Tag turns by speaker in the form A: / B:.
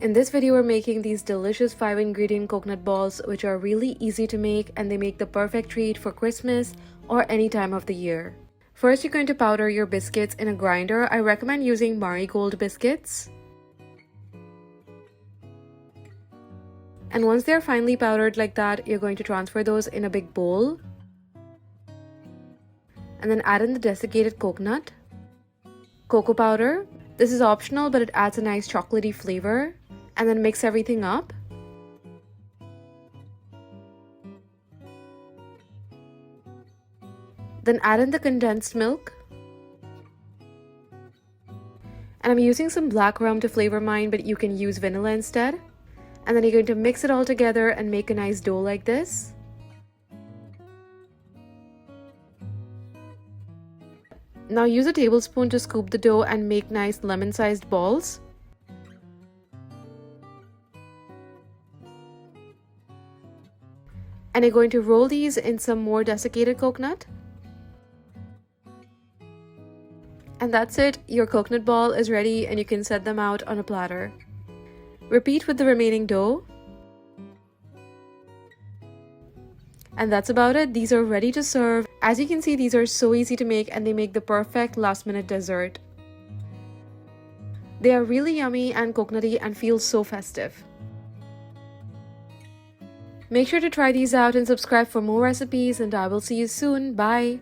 A: In this video, we're making these delicious 5-ingredient coconut balls, which are really easy to make and they make the perfect treat for Christmas or any time of the year. First, you're going to powder your biscuits in a grinder. I recommend using Marigold biscuits. And once they're finely powdered like that, you're going to transfer those in a big bowl. And then add in the desiccated coconut, cocoa powder. This is optional, but it adds a nice chocolatey flavor. And then mix everything up. Then add in the condensed milk. And I'm using some black rum to flavor mine, but you can use vanilla instead. And then you're going to mix it all together and make a nice dough like this. Now use a tablespoon to scoop the dough and make nice lemon-sized balls. And you're going to roll these in some more desiccated coconut. And that's it, your coconut ball is ready and you can set them out on a platter. Repeat with the remaining dough. And that's about it, these are ready to serve. As you can see, these are so easy to make and they make the perfect last-minute dessert. They are really yummy and coconutty and feel so festive. Make sure to try these out and subscribe for more recipes, and I will see you soon. Bye!